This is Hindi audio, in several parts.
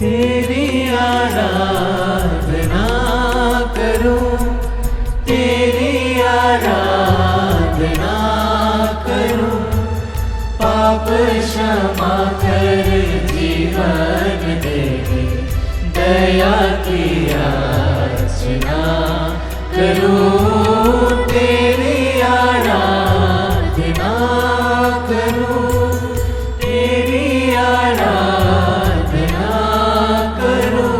तेरी आराधना करूं, तेरी आराधना करूं, पाप क्षमा कर जीवन दे, दया की याचना करूं, तेरी आराधना करूं, तेरी आराधना करूं,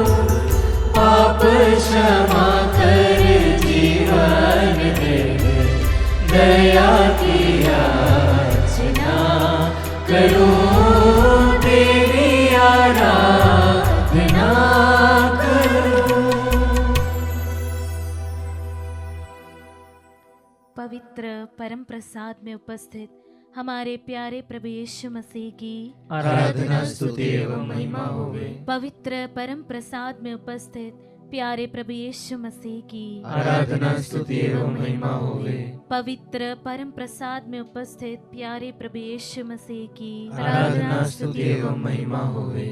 पाप क्षमा कर जीवन दे, दया की याचना करूं, तेरी आराधना करूं। पवित्र परम प्रसाद में उपस्थित हमारे प्यारे प्रभु यीशु मसीह की आराधना स्तुति एवं महिमा होवे। पवित्र परम प्रसाद में उपस्थित प्यारे प्रभु यीशु मसीह की आराधना स्तुति एवं महिमा होवे। पवित्र परम प्रसाद में उपस्थित प्यारे प्रभु यीशु मसीह की आराधना स्तुति एवं महिमा होवे।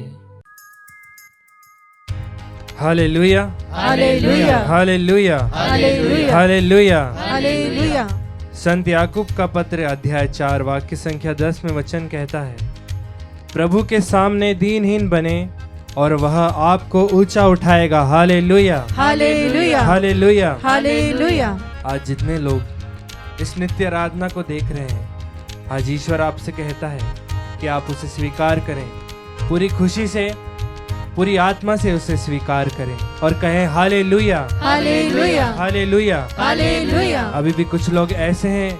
Hallelujah, hallelujah, hallelujah, hallelujah, hallelujah. Hallelujah. संत याकूब का पत्र अध्याय 4 वाक्य संख्या 10 में वचन कहता है, प्रभु के सामने दीनहीन बने और वह आपको ऊंचा उठाएगा। Hallelujah, hallelujah, hallelujah. हालेलुया। आज जितने लोग इस नित्य आराधना को देख रहे हैं, आज ईश्वर आपसे कहता है कि आप उसे स्वीकार करें, पूरी खुशी से, पूरी आत्मा से उसे स्वीकार करें और कहें हालेलुया, हालेलुया, हालेलुया। हालेलुया। अभी भी कुछ लोग ऐसे हैं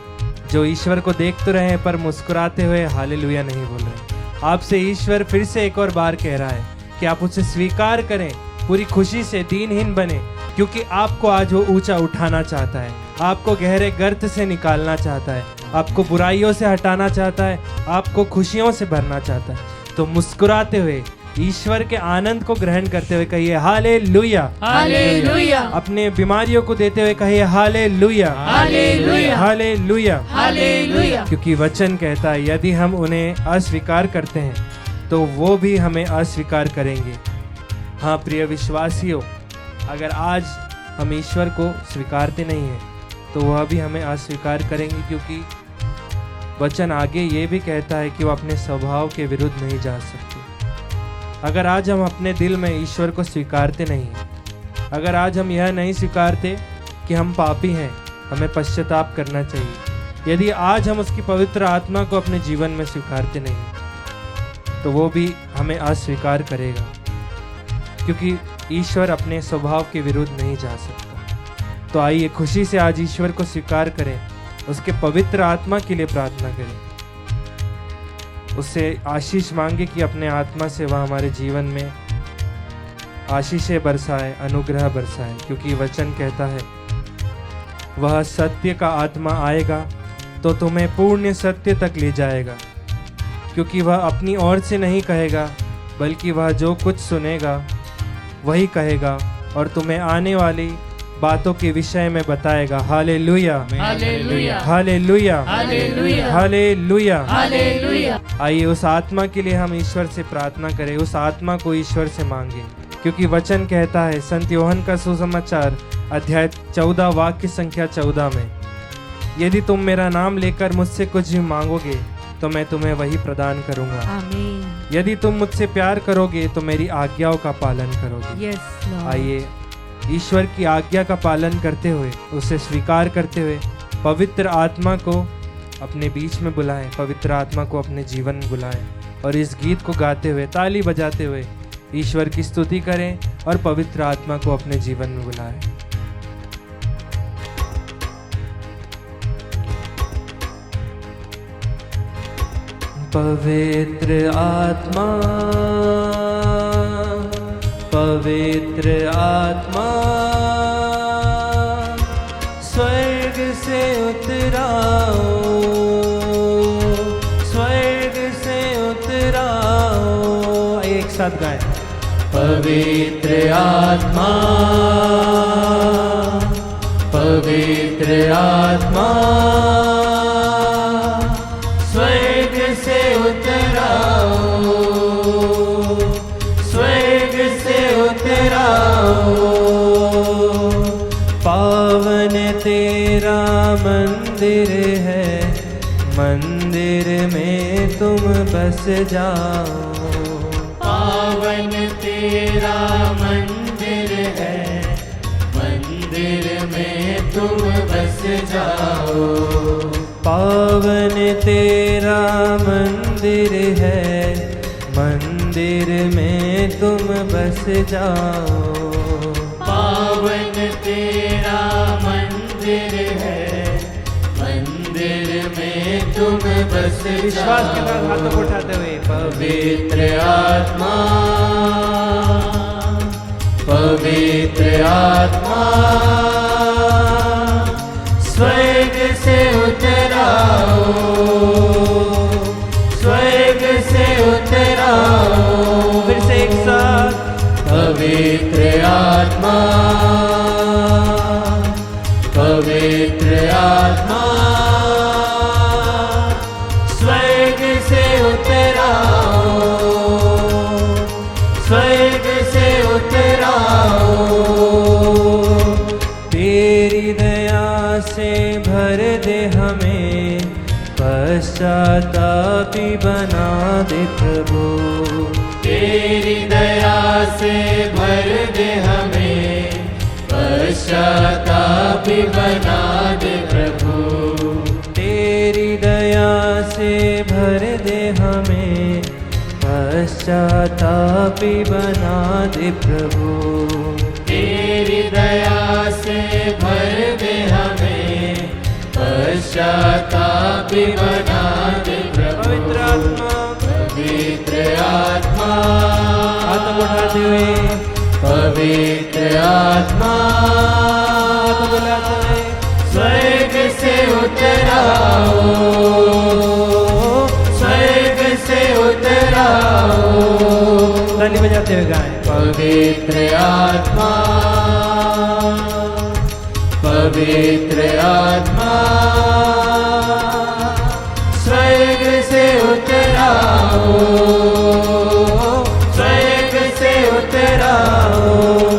जो ईश्वर को देख तो रहे हैं पर मुस्कुराते हुए हालेलुया नहीं बोल रहे। आपसे ईश्वर फिर से एक और बार कह रहा है कि आप उसे स्वीकार करें, पूरी खुशी से दीनहीन बने, क्योंकि आपको आज वो ऊंचा उठाना चाहता है, आपको गहरे गर्त से निकालना चाहता है, आपको बुराइयों से हटाना चाहता है, आपको खुशियों से भरना चाहता है। तो मुस्कुराते हुए ईश्वर के आनंद को ग्रहण करते हुए कहिए हालेलुया, हालेलुया, अपने बीमारियों को देते हुए कहिए हालेलुया, हालेलुया, हालेलुया। हालेलुया। क्योंकि वचन कहता है यदि हम उन्हें अस्वीकार करते हैं तो वो भी हमें अस्वीकार करेंगे। हाँ प्रिय विश्वासियों, अगर आज हम ईश्वर को स्वीकारते नहीं हैं तो वह भी हमें अस्वीकार करेंगे, क्योंकि वचन आगे ये भी कहता है कि वो अपने स्वभाव के विरुद्ध नहीं जा सकते। अगर आज हम अपने दिल में ईश्वर को स्वीकारते नहीं हैं, अगर आज हम यह नहीं स्वीकारते कि हम पापी हैं, हमें पश्चाताप करना चाहिए, यदि आज हम उसकी पवित्र आत्मा को अपने जीवन में स्वीकारते नहीं तो वो भी हमें अस्वीकार करेगा, क्योंकि ईश्वर अपने स्वभाव के विरुद्ध नहीं जा सकता। तो आइए खुशी से आज ईश्वर को स्वीकार करें, उसके पवित्र आत्मा के लिए प्रार्थना करें, उससे आशीष मांगे कि अपने आत्मा से वह हमारे जीवन में आशीषें बरसाए, अनुग्रह बरसाए, क्योंकि वचन कहता है वह सत्य का आत्मा आएगा तो तुम्हें पूर्ण सत्य तक ले जाएगा, क्योंकि वह अपनी ओर से नहीं कहेगा बल्कि वह जो कुछ सुनेगा वही कहेगा और तुम्हें आने वाली बातों के विषय में बताएगा। Hallelujah, hallelujah, hallelujah, hallelujah, hallelujah. Hallelujah. आइए उस आत्मा के लिए हम ईश्वर से प्रार्थना करें, उस आत्मा को ईश्वर से मांगे, क्योंकि वचन कहता है संत यूहन्ना का सुसमाचार अध्याय 14 वाक्य संख्या 14 में, यदि तुम मेरा नाम लेकर मुझसे कुछ भी मांगोगे तो मैं तुम्हें वही प्रदान करूंगा। आमीन। यदि तुम मुझसे प्यार करोगे तो मेरी आज्ञाओं का पालन करोगे। Yes Lord. आइए ईश्वर की आज्ञा का पालन करते हुए, उसे स्वीकार करते हुए पवित्र आत्मा को अपने बीच में बुलाएं, पवित्र आत्मा को अपने जीवन में बुलाएं और इस गीत को गाते हुए, ताली बजाते हुए ईश्वर की स्तुति करें और पवित्र आत्मा को अपने जीवन में बुलाएं। पवित्र आत्मा, पवित्र आत्मा स्वर्ग से उतराओ, स्वर्ग से उतराओ। एक साथ गाएं। पवित्र आत्मा, पवित्र आत्मा स्वर्ग से उतराओ, स्वर्ग तुम बस जाओ। पावन तेरा मंदिर है, मंदिर में तुम बस जाओ। पावन तेरा मंदिर है, मंदिर में तुम बस जाओ। पावन तेरा मंदिर है, मंदिर में तुम बस विश्वास के साथ जाओ। हाथों को उठाते हुए पवित्र आत्मा, पवित्र आत्मा, स्वर्ग से उतराओ, स्वर्ग से उतराओ। फिर से एक साथ पवित्र आत्मा, पवित्र आत्मा, स्वर्ग से उतराओ, स्वर्ग से उतराओ। तेरी दया से भर दे हमें, पश्चातापी बना दे प्रभु। तेरी दया से भर दे हमें, पश्चातापी बना दे प्रभु। तेरी दया से भर दे हमें, पश्चातापी बना दे प्रभु। तेरी दया से भर दे हमें, पश्चातापी बना दे प्रभु। पवित्र आत्मा, पवित्र आत्मा, हाथ उठाते हुए पवित्र आत्मा, हाथ बुलाते हुए स्वर्ग से उतराओ, स्वर्ग से उतराओ। ताली बजाते हुए गाएं। पवित्र आत्मा, पवित्र आत्मा, स्वर्ग से उतराओ, स्वर्ग से उतराओ।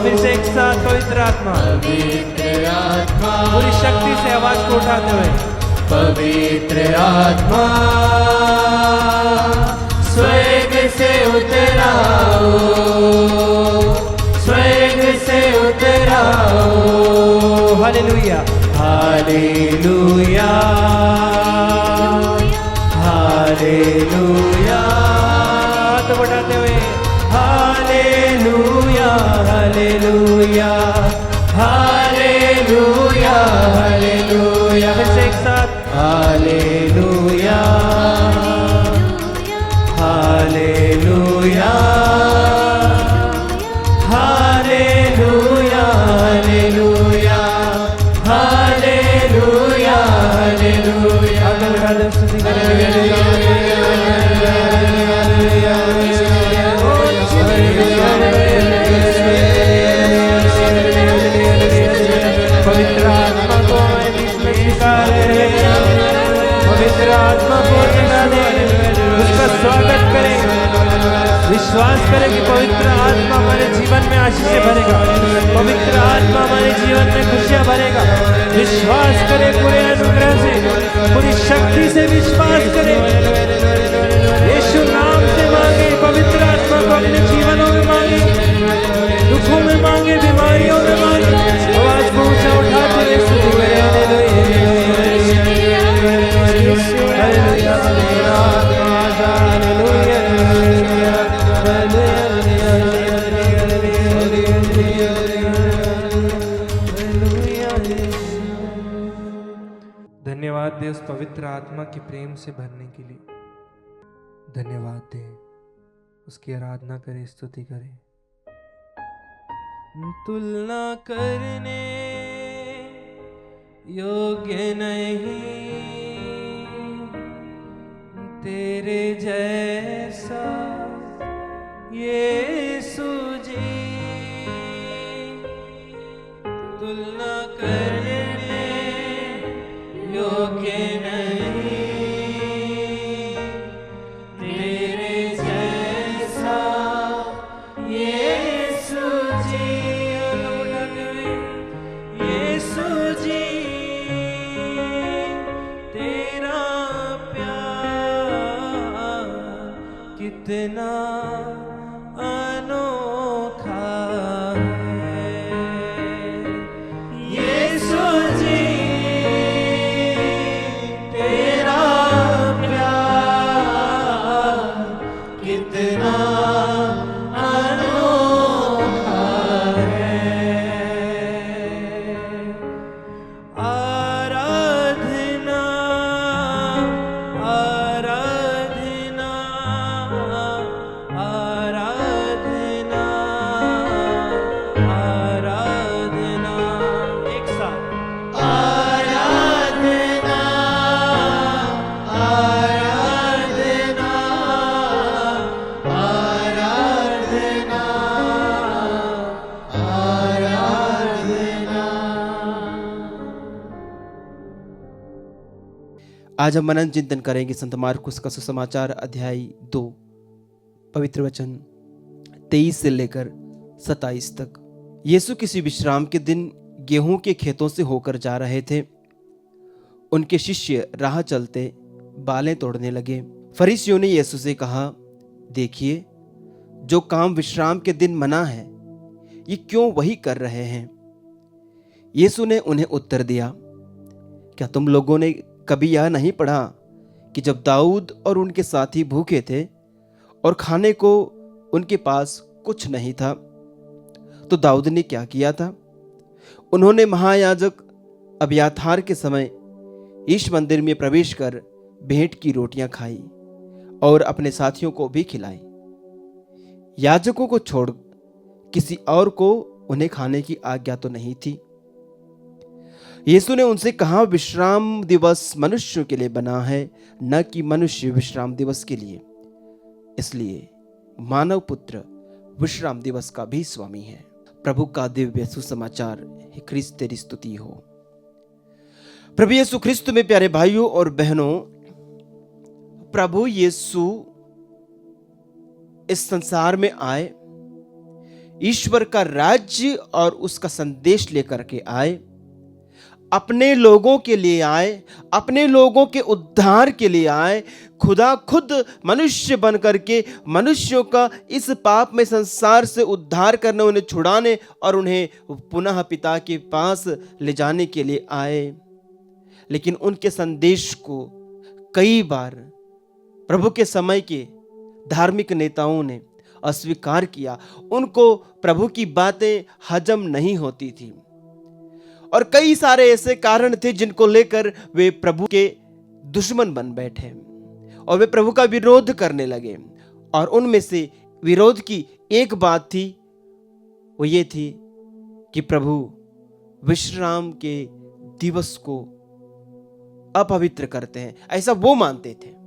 फिर से एक साथ पवित्र आत्मा, पवित्र आत्मा, पूरी शक्ति से आवाज को उठाते हुए पवित्र आत्मा, स्वर्ग से उतराओ, स्वर्ग से उतराओ। हालेलुया, हालेलुया, हालेलुया, हाथ बढ़ाते हुए हालेलुया, हालेलुया, हालेलुया, हालेलुया। फिर से एक साथ hallelujah, hallelujah, hallelujah, hallelujah, hallelujah, hallelujah. हाथ बढ़ाते हुए स्तुति करें। पवित्र आत्मा को हमारे बीच में स्वीकारें, पवित्र आत्मा को जगा दें, उसका स्वागत करें। विश्वास करें कि पवित्र आत्मा हमारे जीवन में आशीष से भरेगा, पवित्र आत्मा हमारे जीवन में खुशियां भरेगा। विश्वास करें पूरे अनुग्रह से, पूरी शक्ति से विश्वास करें। यीशु नाम से मांगे, पवित्र आत्मा को अपने जीवनों में मांगे, दुखों में मांगे, बीमारियों में मांगे। आवाज को ऊंचा उठाते हुए स्तुति करें। हालेलुया, हालेलुया, हालेलुया, धन्यवाद दे उस पवित्र आत्मा के प्रेम से भरने के लिए। धन्यवाद दे, उसकी आराधना करें, स्तुति करें। तुलना करने योग्य नहीं तेरे जैसा यीशु जी, तुलना करने योग्य नहीं तेरे जैसा यीशु जी। यीशु जी तेरा प्यार कितना अनोखा है यीशु जी तेरा प्यार कितना अनोखा है आराधना आराधना आराधना आराधना एक साथ आराधना आराधना आराधना आराधना। आज हम मनन चिंतन करेंगे संत मार्कुस का सुसमाचार अध्याय 2 पवित्र वचन 23 से लेकर 27 तक। यीशु किसी विश्राम के दिन गेहूं के खेतों से होकर जा रहे थे। उनके शिष्य राह चलते बालें तोड़ने लगे। फरीसियों ने यीशु से कहा, देखिए, जो काम विश्राम के दिन मना है ये क्यों वही कर रहे हैं? यीशु ने उन्हें उत्तर दिया, क्या तुम लोगों ने कभी यह नहीं पढ़ा कि जब दाऊद और उनके साथी भूखे थे और खाने को उनके पास कुछ नहीं था, तो दाऊद ने क्या किया था? उन्होंने महायाजक अब्याथार के समय ईश मंदिर में प्रवेश कर भेंट की रोटियां खाई और अपने साथियों को भी खिलाई। याजकों को छोड़ किसी और को उन्हें खाने की आज्ञा तो नहीं थी। यीशु ने उनसे कहा, विश्राम दिवस मनुष्यों के लिए बना है, न कि मनुष्य विश्राम दिवस के लिए। इसलिए मानव पुत्र विश्राम दिवस का भी स्वामी है। प्रभु का दिव्य सुसमाचार। हे ख्रिस्त तेरी स्तुति हो। प्रभु यीशु ख्रिस्त में प्यारे भाइयों और बहनों, प्रभु यीशु इस संसार में आए, ईश्वर का राज्य और उसका संदेश लेकर के आए, अपने लोगों के लिए आए, अपने लोगों के उद्धार के लिए आए। खुदा खुद मनुष्य बन करके मनुष्यों का इस पाप में संसार से उद्धार करने, उन्हें छुड़ाने और उन्हें पुनः पिता के पास ले जाने के लिए आए। लेकिन उनके संदेश को कई बार प्रभु के समय के धार्मिक नेताओं ने अस्वीकार किया। उनको प्रभु की बातें हजम नहीं होती थी और कई सारे ऐसे कारण थे जिनको लेकर वे प्रभु के दुश्मन बन बैठे और वे प्रभु का विरोध करने लगे। और उनमें से विरोध की एक बात थी, वो ये थी कि प्रभु विश्राम के दिवस को अपवित्र करते हैं, ऐसा वो मानते थे।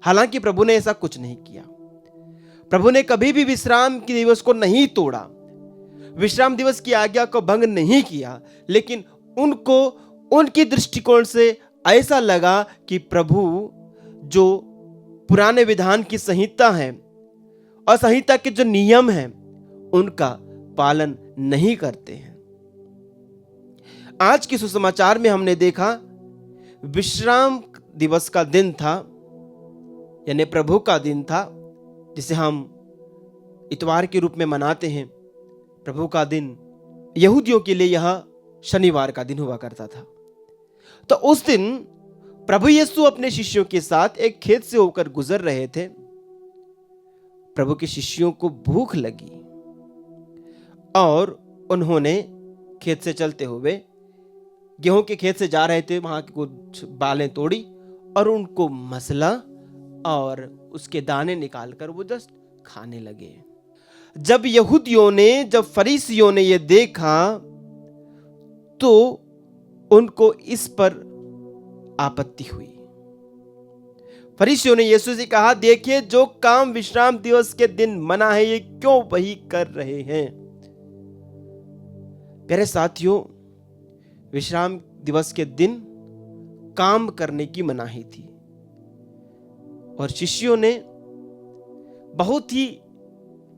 हालांकि प्रभु ने ऐसा कुछ नहीं किया। प्रभु ने कभी भी विश्राम के दिवस को नहीं तोड़ा, विश्राम दिवस की आज्ञा को भंग नहीं किया। लेकिन उनको उनकी दृष्टिकोण से ऐसा लगा कि प्रभु जो पुराने विधान की संहिता है और संहिता के जो नियम हैं उनका पालन नहीं करते हैं। आज के सुसमाचार में हमने देखा विश्राम दिवस का दिन था, यानी प्रभु का दिन था, जिसे हम इतवार के रूप में मनाते हैं। प्रभु का दिन यहूदियों के लिए यह शनिवार का दिन हुआ करता था। तो उस दिन प्रभु यीशु अपने शिष्यों के साथ एक खेत से होकर गुजर रहे थे। प्रभु के शिष्यों को भूख लगी और उन्होंने खेत से चलते हुए गेहूं के खेत से जा रहे थे, वहां की कुछ बालें तोड़ी और उनको मसला और उसके दाने निकालकर वो जस्ट खाने लगे। जब यहूदियों ने, जब फरीसियों ने ये देखा तो उनको इस पर आपत्ति हुई। फरीसियों ने यीशु से कहा, देखिए, जो काम विश्राम दिवस के दिन मना है ये क्यों वही कर रहे हैं? प्यारे साथियों, विश्राम दिवस के दिन काम करने की मनाही थी और शिष्यों ने बहुत ही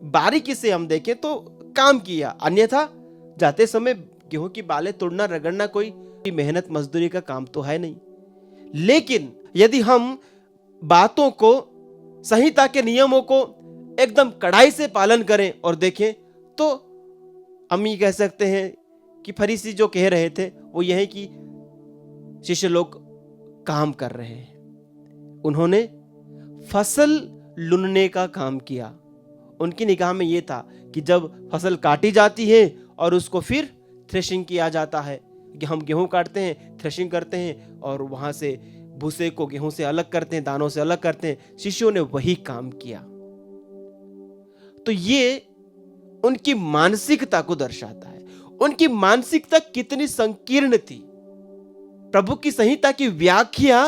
बारीकी से हम देखें तो काम किया। अन्यथा जाते समय गेहूं की बालें तोड़ना, रगड़ना कोई मेहनत मजदूरी का काम तो है नहीं। लेकिन यदि हम बातों को संहिता के नियमों को एकदम कड़ाई से पालन करें और देखें तो हम ये कह सकते हैं कि फरीसी जो कह रहे थे वो यह है कि शिष्य लोग काम कर रहे हैं। उन्होंने फसल लुनने का काम किया। उनकी निगाह में ये था कि जब फसल काटी जाती है और उसको फिर थ्रेशिंग किया जाता है, कि हम गेहूं काटते हैं, थ्रेशिंग करते हैं और वहां से भूसे को गेहूं से अलग करते हैं, दानों से अलग करते हैं। शिष्यों ने वही काम किया। तो ये उनकी मानसिकता को दर्शाता है। उनकी मानसिकता कितनी संकीर्ण थी। प्रभु की संहिता की व्याख्या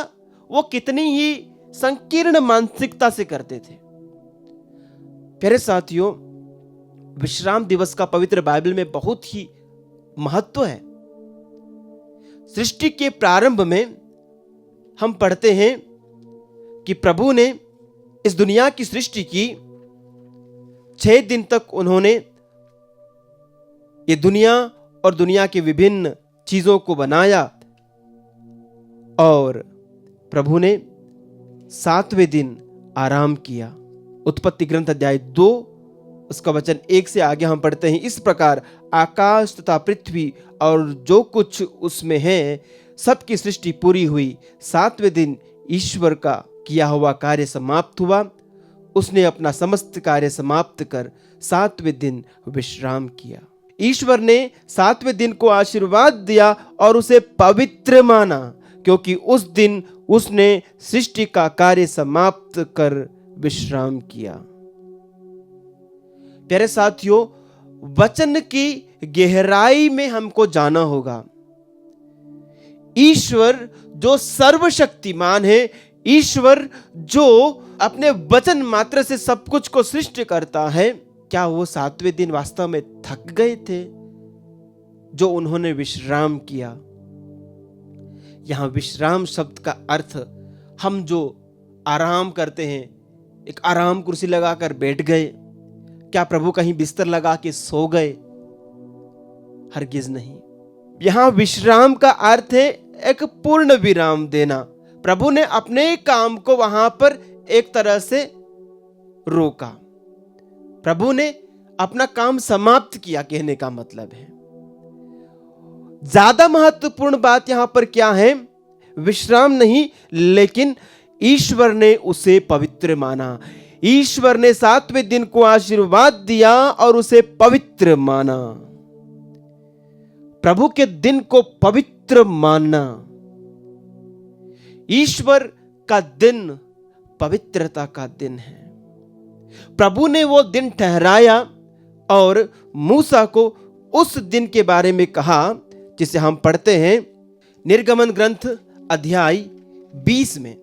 वो कितनी ही संकीर्ण मानसिकता से करते थे। प्यारे साथियों, विश्राम दिवस का पवित्र बाइबल में बहुत ही महत्व है। सृष्टि के प्रारंभ में हम पढ़ते हैं कि प्रभु ने इस दुनिया की सृष्टि की। 6 दिन तक उन्होंने ये दुनिया और दुनिया के विभिन्न चीजों को बनाया और प्रभु ने 7वें दिन आराम किया। उत्पत्ति ग्रंथ अध्याय 2 उसका वचन 1 से आगे हम पढ़ते हैं, इस प्रकार आकाश तथा पृथ्वी और जो कुछ उसमें है सबकी सृष्टि पूरी हुई। 7वें दिन ईश्वर का किया हुआ कार्य समाप्त हुआ। उसने अपना समस्त कार्य समाप्त कर 7वें दिन विश्राम किया। ईश्वर ने 7वें दिन को आशीर्वाद दिया और उसे पवित्र माना, क्योंकि उस दिन उसने सृष्टि का कार्य समाप्त कर विश्राम किया। प्यारे साथियों, वचन की गहराई में हमको जाना होगा। ईश्वर जो सर्वशक्तिमान है, ईश्वर जो अपने वचन मात्र से सब कुछ को सृष्टि करता है, क्या वो 7वें दिन वास्तव में थक गए थे जो उन्होंने विश्राम किया? यहां विश्राम शब्द का अर्थ हम जो आराम करते हैं, एक आराम कुर्सी लगाकर बैठ गए, क्या प्रभु कहीं बिस्तर लगा के सो गए? हरगिज नहीं। यहां विश्राम का अर्थ है एक पूर्ण विराम देना। प्रभु ने अपने काम को वहां पर एक तरह से रोका। प्रभु ने अपना काम समाप्त किया, कहने का मतलब है। ज्यादा महत्वपूर्ण बात यहां पर क्या है? विश्राम नहीं, लेकिन ईश्वर ने उसे पवित्र माना। ईश्वर ने 7वें दिन को आशीर्वाद दिया और उसे पवित्र माना। प्रभु के दिन को पवित्र मानना। ईश्वर का दिन पवित्रता का दिन है। प्रभु ने वो दिन ठहराया और मूसा को उस दिन के बारे में कहा, जिसे हम पढ़ते हैं निर्गमन ग्रंथ अध्याय 20 में।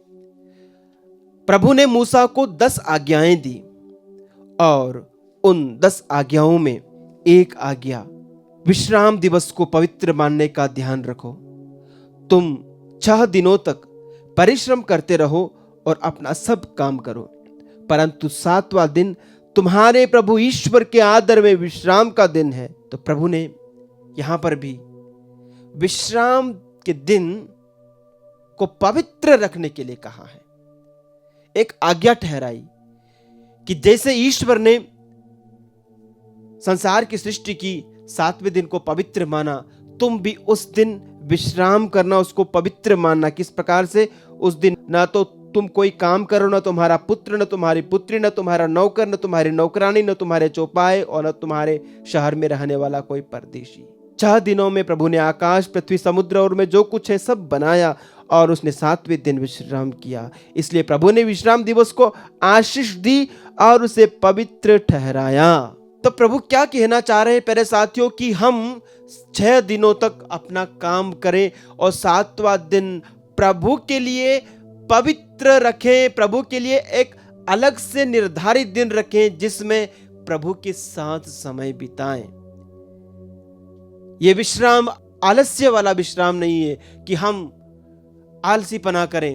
प्रभु ने मूसा को 10 आज्ञाएं दी और उन 10 आज्ञाओं में एक आज्ञा, विश्राम दिवस को पवित्र मानने का ध्यान रखो। तुम 6 दिनों तक परिश्रम करते रहो और अपना सब काम करो, परंतु 7वां दिन तुम्हारे प्रभु ईश्वर के आदर में विश्राम का दिन है। तो प्रभु ने यहां पर भी विश्राम के दिन को पवित्र रखने के लिए कहा है। एक आज्ञा ठहराई कि जैसे ईश्वर ने संसार की सृष्टि की, 7वें दिन को पवित्र माना, तुम भी उस दिन विश्राम करना, उसको पवित्र मानना। किस प्रकार से? उस दिन ना तो तुम कोई काम करो, ना तुम्हारा पुत्र, ना तुम्हारी पुत्री, ना तुम्हारा नौकर, ना तुम्हारी नौकरानी, ना तुम्हारे चौपाए और ना तुम्हारे शहर में रहने वाला कोई परदेशी। 6 दिनों में प्रभु ने आकाश, पृथ्वी, समुद्र और में जो कुछ है सब बनाया और उसने 7वें दिन विश्राम किया। इसलिए प्रभु ने विश्राम दिवस को आशीष दी और उसे पवित्र ठहराया। तो प्रभु क्या कहना चाह रहे हैं प्यारे साथियों, कि हम 6 दिनों तक अपना काम करें और 7वां दिन प्रभु के लिए पवित्र रखें, प्रभु के लिए एक अलग से निर्धारित दिन रखें जिसमें प्रभु के साथ समय बिताएं। यह विश्राम आलस्य वाला विश्राम नहीं है कि हम आलसीपना करें।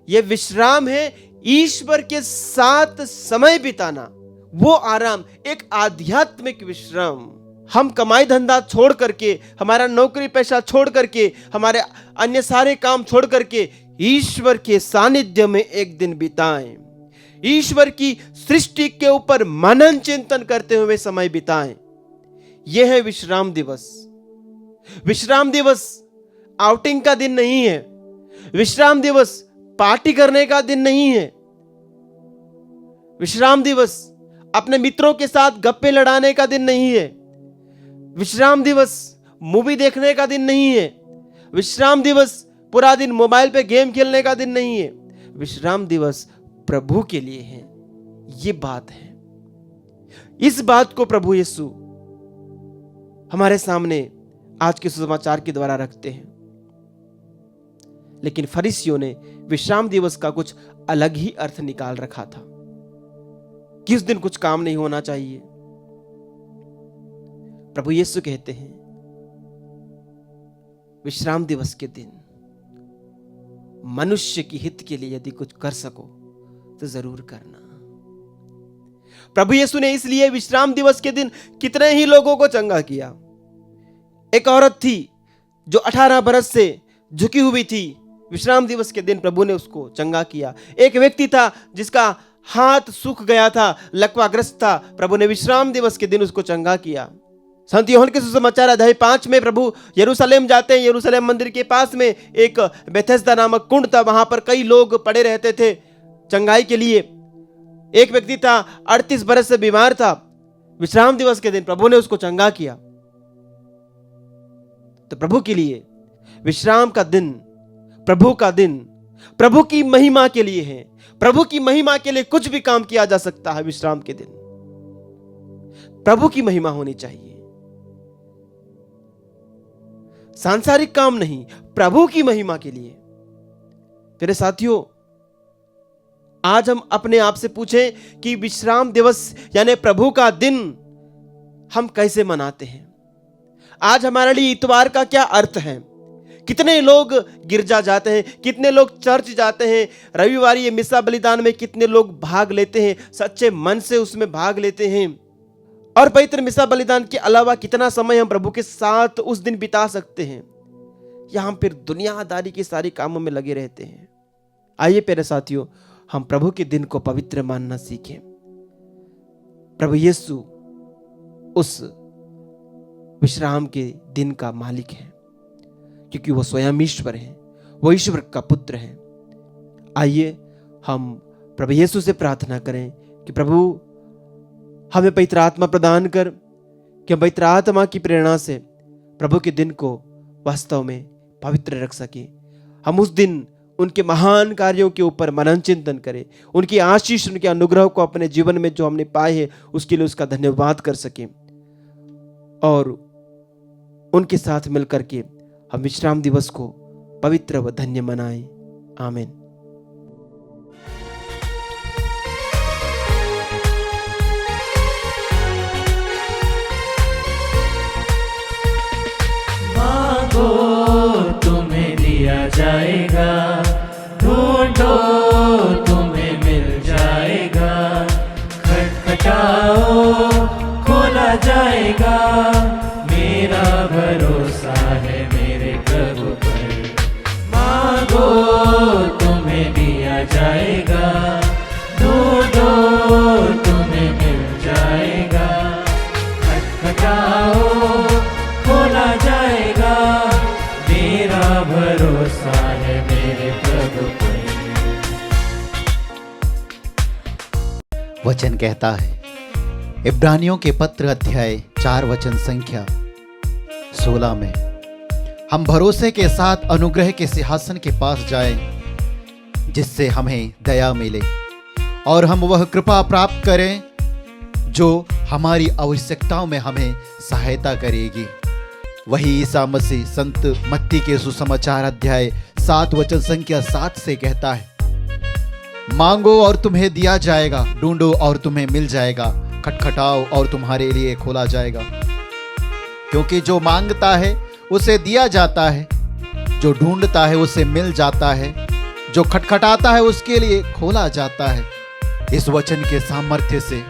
यह विश्राम है ईश्वर के साथ समय बिताना, वो आराम, एक आध्यात्मिक विश्राम। हम कमाई धंधा छोड़ करके, हमारा नौकरी पेशा छोड़ करके, हमारे अन्य सारे काम छोड़ करके ईश्वर के सानिध्य में एक दिन बिताएं। ईश्वर की सृष्टि के ऊपर मनन चिंतन करते हुए समय बिताएं। यह है विश्राम दिवस। विश्राम दिवस आउटिंग का दिन नहीं है। विश्राम दिवस पार्टी करने का दिन नहीं है। विश्राम दिवस अपने मित्रों के साथ गप्पे लड़ाने का दिन नहीं है। विश्राम दिवस मूवी देखने का दिन नहीं है। विश्राम दिवस पूरा दिन मोबाइल पे गेम खेलने का दिन नहीं है। विश्राम दिवस प्रभु के लिए है। ये बात है। इस बात को प्रभु यीशु हमारे सामने आज के सुसमाचार के द्वारा रखते हैं। लेकिन फरीसियों ने विश्राम दिवस का कुछ अलग ही अर्थ निकाल रखा था कि उस दिन कुछ काम नहीं होना चाहिए। प्रभु यीशु कहते हैं विश्राम दिवस के दिन मनुष्य की हित के लिए यदि कुछ कर सको तो जरूर करना। प्रभु यीशु ने इसलिए विश्राम दिवस के दिन कितने ही लोगों को चंगा किया। एक औरत थी जो 18 बरस से झुकी हुई थी। विश्राम दिवस के दिन प्रभु ने उसको चंगा किया। एक व्यक्ति था जिसका हाथ सूख गया था, लकवाग्रस्त था। प्रभु ने विश्राम दिवस के दिन उसको चंगा किया। संत यूहन्ना के सुसमाचार अध्याय 5 में प्रभु यरूशलेम जाते हैं। यरूशलेम मंदिर के पास में एक बेथेस्दा नामक कुंड था। वहां पर कई लोग पड़े रहते थे चंगाई के लिए। एक व्यक्ति था 38 बरस से बीमार था। विश्राम दिवस के दिन प्रभु ने उसको चंगा किया। तो प्रभु के लिए विश्राम का दिन, प्रभु का दिन प्रभु की महिमा के लिए है। प्रभु की महिमा के लिए कुछ भी काम किया जा सकता है। विश्राम के दिन प्रभु की महिमा होनी चाहिए। सांसारिक काम नहीं, प्रभु की महिमा के लिए। मेरे साथियों, आज हम अपने आप से पूछें कि विश्राम दिवस यानी प्रभु का दिन हम कैसे मनाते हैं। आज हमारे लिए इतवार का क्या अर्थ है। कितने लोग गिरजा जाते हैं, कितने लोग चर्च जाते हैं। रविवार ये मिसा बलिदान में कितने लोग भाग लेते हैं, सच्चे मन से उसमें भाग लेते हैं। और पवित्र मिसा बलिदान के अलावा कितना समय हम प्रभु के साथ उस दिन बिता सकते हैं। यहां फिर दुनियादारी के सारे कामों में लगे रहते हैं। आइए प्यारे साथियों, हम प्रभु के दिन को पवित्र मानना सीखें। प्रभु यीशु उस विश्राम के दिन का मालिक है, क्योंकि वो स्वयं ईश्वर है, वो ईश्वर का पुत्र है। आइए हम प्रभु यीशु से प्रार्थना करें कि प्रभु हमें पवित्र आत्मा प्रदान कर, कि हम पवित्र आत्मा की प्रेरणा से प्रभु के दिन को वास्तव में पवित्र रख सके। हम उस दिन उनके महान कार्यों के ऊपर मनन चिंतन करें, उनकी आशीष, उनके अनुग्रह को अपने जीवन में जो हमने पाए हैं उसके लिए उसका धन्यवाद कर सकें, और उनके साथ मिलकर के हम विश्राम दिवस को पवित्र व धन्य मनाएं। आमीन। मांगो तुम्हें दिया जाएगा, ढूंढो तुम्हें मिल जाएगा, खटखटाओ खोला जाएगा। मेरा भरोसा है मेरे प्रभु पर। मांगो तुम्हें दिया जाएगा, ढूंढो तुम्हें मिल जाएगा, खटखटाओ खोला जाएगा। मेरा भरोसा है मेरे प्रभु पर। वचन कहता है, इब्रानियों के पत्र अध्याय 4 वचन संख्या 16 में, हम भरोसे के साथ अनुग्रह के सिंहासन के पास जाएं, जिससे हमें दया मिले और हम वह कृपा प्राप्त करें जो हमारी आवश्यकताओं में हमें सहायता करेगी। वही ईसा मसीह संत मत्ती के सुसमाचार अध्याय 7 वचन संख्या 7 से कहता है, मांगो और तुम्हें दिया जाएगा, ढूंढो और तुम्हें मिल जाएगा, खटखटाओ और तुम्हारे लिए खोला जाएगा। क्योंकि जो मांगता है उसे दिया जाता है, जो ढूंढता है उसे मिल जाता है, जो खटखटाता है उसके लिए खोला जाता है। इस वचन के सामर्थ्य से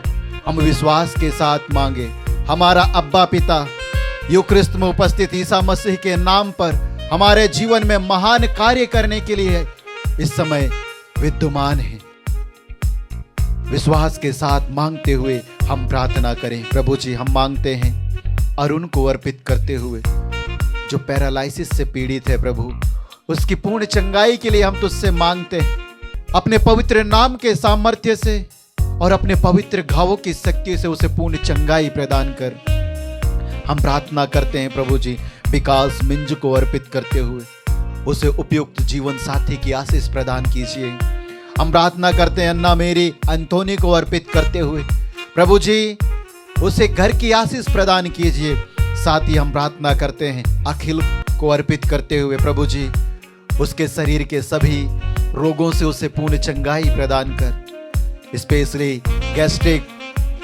हम विश्वास के साथ मांगे। हमारा अब्बा पिता यूक्रिस्त में उपस्थित ईसा मसीह के नाम पर हमारे जीवन में महान कार्य करने के लिए इस समय विद्यमान है। विश्वास के साथ मांगते हुए हम प्रार्थना करें। प्रभु जी, हम मांगते हैं अरुण को अर्पित करते हुए, जो पैरालिसिस से पीड़ित है प्रभु, उसकी पूर्ण चंगाई के लिए हम तुझसे मांगते हैं। अपने पवित्र नाम के सामर्थ्य से और अपने पवित्र घावों की शक्ति से उसे पूर्ण चंगाई प्रदान कर। हम प्रार्थना करते हैं प्रभु जी, विकास मिंज को अर्पित करते हुए उसे उपयुक्त जीवन साथी की आशीष प्रदान कीजिए। हम प्रार्थना करते हैं अन्ना मेरी अंतोनी को अर्पित करते हुए, प्रभु जी उसे घर की आशीष प्रदान कीजिए। साथ ही हम प्रार्थना करते हैं अखिल को अर्पित करते हुए, प्रभु जी उसके शरीर के सभी रोगों से उसे पूर्ण चंगाई प्रदान कर। स्पेशली गैस्ट्रिक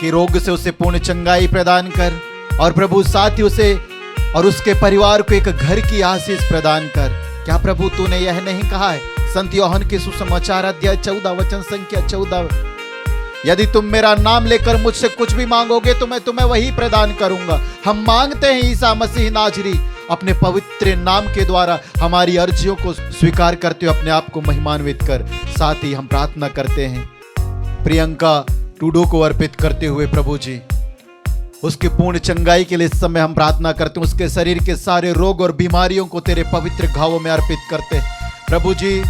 के रोग से उसे पूर्ण चंगाई प्रदान कर। और प्रभु साथ ही उसे और उसके परिवार को एक घर की आशीष प्रदान कर। क्या प्रभु तूने यह नहीं कहा है संत यूहन्ना के सुसमाचार अध्याय 14 वचन संख्या 14, यदि तुम मेरा नाम लेकर मुझसे कुछ भी मांगोगे तो मैं तुम्हें वही प्रदान करूंगा। हम मांगते हैं ईसा मसीह नाजरी, अपने पवित्र नाम के द्वारा हमारी अर्जियों को स्वीकार करते हुए अपने आप को महिमान्वित कर। साथ ही हम प्रार्थना करते हैं प्रियंका टूडो को अर्पित करते हुए, प्रभु जी उसकी पूर्ण चंगाई के लिए इस समय हम प्रार्थना करते हैं। उसके शरीर के सारे रोग और बीमारियों को तेरे पवित्र घावों में अर्पित करते हैं। प्रभु जी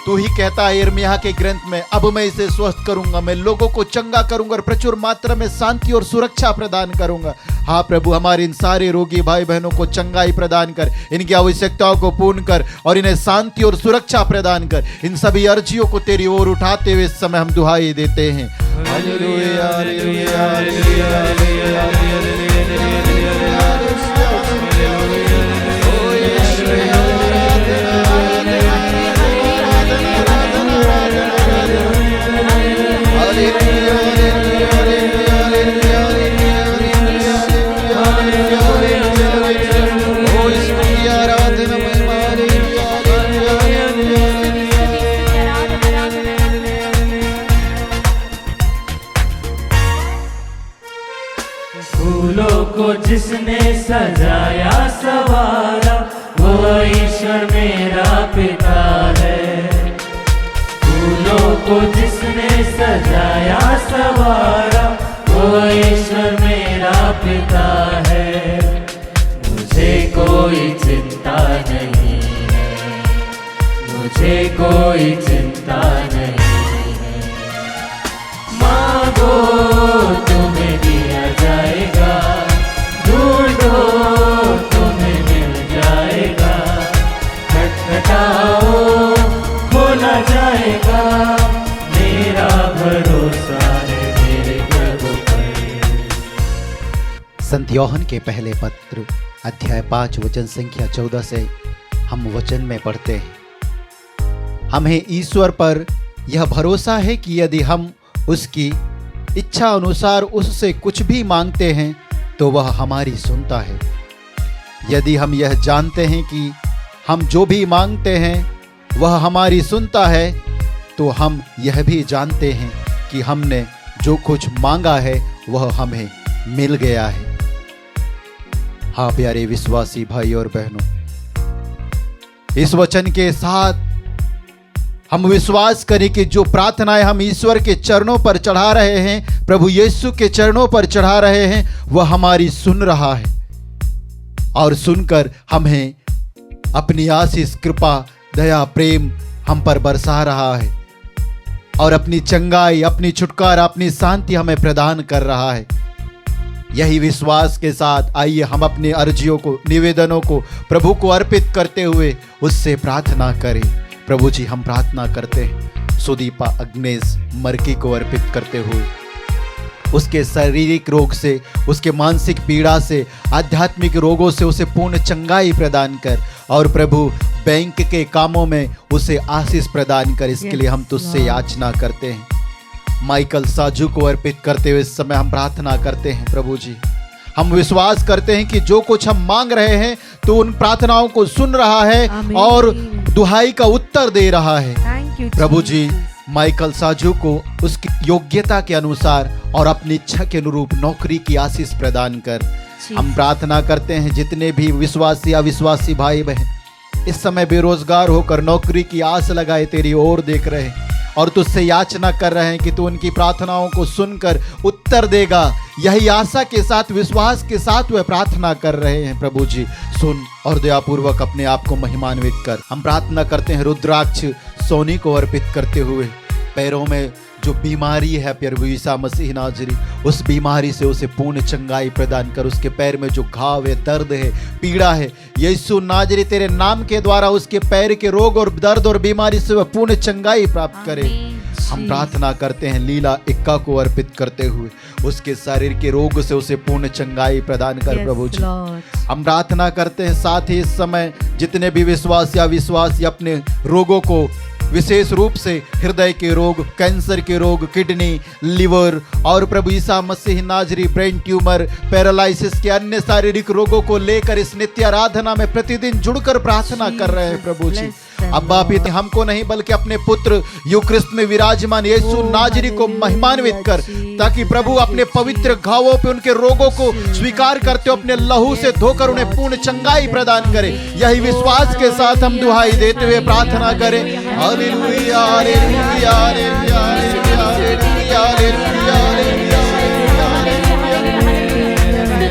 तू ही कहता है यिर्मयाह के ग्रंथ में, अब मैं इसे स्वस्थ करूंगा, मैं लोगों को चंगा करूंगा और प्रचुर मात्रा में शांति और सुरक्षा प्रदान करूंगा। हाँ प्रभु, हमारे इन सारे रोगी भाई बहनों को चंगाई प्रदान कर, इनकी आवश्यकताओं को पूर्ण कर और इन्हें शांति और सुरक्षा प्रदान कर। इन सभी अर्जियों को तेरी ओर उठाते हुए इस समय हम दुहाई देते हैं। हालेलुया, हालेलुया, हालेलुया, हालेलुया, फूलों को जिसने सजाया सवारा वो ईश्वर मेरा पिता है। फूलों को जिसने सजाया सवारा वो ईश्वर मेरा पिता है। मुझे कोई चिंता नहीं है, मुझे कोई चिंता नहीं है। मांगो तुम्हें दिया जाएगा, ढूंढो तुम्हें मिल जाएगा, खटखटाओ खोला जाएगा। मेरा भरोसा है मेरे प्रभु पर। संत यूहन्ना के पहले पत्र अध्याय 5 वचन संख्या 14 से हम वचन में पढ़ते हैं, हमें ईश्वर पर यह भरोसा है कि यदि हम उसकी इच्छा अनुसार उससे कुछ भी मांगते हैं तो वह हमारी सुनता है। यदि हम यह जानते हैं कि हम जो भी मांगते हैं वह हमारी सुनता है, तो हम यह भी जानते हैं कि हमने जो कुछ मांगा है वह हमें मिल गया है। हाँ प्यारे विश्वासी भाई और बहनों, इस वचन के साथ हम विश्वास करें कि जो प्रार्थनाएं हम ईश्वर के चरणों पर चढ़ा रहे हैं, प्रभु यीशु के चरणों पर चढ़ा रहे हैं, वह हमारी सुन रहा है और सुनकर हमें अपनी आशीष, कृपा, दया, प्रेम हम पर बरसा रहा है और अपनी चंगाई, अपनी छुटकारा, अपनी शांति हमें प्रदान कर रहा है। यही विश्वास के साथ आइए हम अपनी अर्जियों को, निवेदनों को प्रभु को अर्पित करते हुए उससे प्रार्थना करें। प्रभु जी, हम प्रार्थना करते हैं सुदीपा अग्नेश मरकी को अर्पित करते हुए उसके शारीरिक रोग से, उसके मानसिक पीड़ा से, आध्यात्मिक रोगों से उसे पूर्ण चंगाई प्रदान कर और प्रभु बैंक के कामों में उसे आशीष प्रदान कर। इसके लिए हम तुझसे याचना करते हैं। माइकल साजू को अर्पित करते हुए इस समय हम प्रार्थना करते हैं। प्रभु जी, हम विश्वास करते हैं कि जो कुछ हम मांग रहे हैं तो उन प्रार्थनाओं को सुन रहा है और दुहाई का उत्तर दे रहा है। प्रभु जी, माइकल साजू को उसकी योग्यता के अनुसार और अपनी इच्छा के अनुरूप नौकरी की आशीष प्रदान कर। हम प्रार्थना करते हैं जितने भी विश्वासी अविश्वासी भाई बहन इस समय बेरोजगार होकर नौकरी की आस लगाए तेरी ओर देख रहे हैं, और तुझसे याचना कर रहे हैं कि तू उनकी प्रार्थनाओं को सुनकर उत्तर देगा। यही आशा के साथ, विश्वास के साथ वे प्रार्थना कर रहे हैं। प्रभु जी सुन और दयापूर्वक अपने आप को महिमान्वित कर। हम प्रार्थना करते हैं रुद्राक्ष सोनी को अर्पित करते हुए, पैरों में जो बीमारी है प्रभु यीशु मसीह नाजरी, उस बीमारी से उसे पूर्ण चंगाई प्रदान कर। उसके पैर में जो घाव है, दर्द है, पीड़ा है, यीशु नाजरी तेरे नाम के द्वारा उसके पैर के रोग और दर्द और बीमारी से वह पूर्ण चंगाई प्राप्त करे। हम प्रार्थना करते हैं लीला इक्का को अर्पित करते हुए, उसके शरीर के रोग से उसे पूर्ण चंगाई प्रदान कर। प्रभु जी हम प्रार्थना करते हैं साथ ही इस समय जितने भी विश्वासी अपने रोगों को, विशेष रूप से हृदय के रोग, कैंसर के रोग, किडनी, लिवर और प्रभु यीशु मसीह नाजरी ब्रेन ट्यूमर, पैरालिसिस के अन्य शारीरिक रोगों को लेकर इस नित्य आराधना में प्रतिदिन जुड़कर प्रार्थना कर रहे हैं। प्रभु जी अब्बा पिता, हमको नहीं बल्कि अपने पुत्र यूक्रिस्त में विराजमान यीशु नाजरी को महिमान्वित कर, ताकि प्रभु अपने पवित्र घावों पे उनके रोगों को स्वीकार करते हो अपने लहू से धोकर उन्हें पूर्ण चंगाई प्रदान करे। यही विश्वास के साथ हम दुहाई देते हुए प्रार्थना करें। Hallelujah hallelujah hallelujah hallelujah hallelujah hallelujah.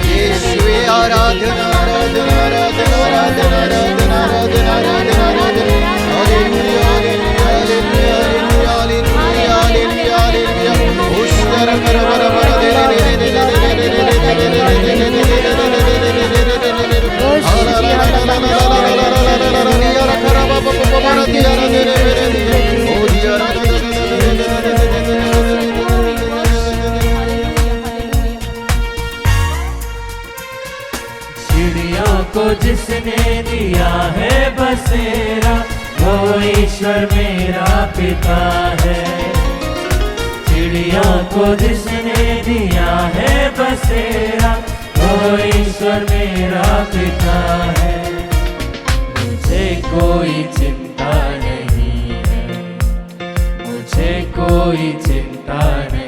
यीशुवे आराधना आराधना आराधना आराधना आराधना आराधना आराधना hallelujah hallelujah hallelujah hallelujah hallelujah hallelujah. उष्णर कर बर बर दे दे दे दे दे चिड़ियों को जिसने दिया है बसेरा, वो ईश्वर मेरा पिता है। चिड़ियों को जिसने दिया है बसेरा, वो ईश्वर मेरा पिता है। मुझे कोई चिंता नहीं है, मुझे कोई चिंता नहीं।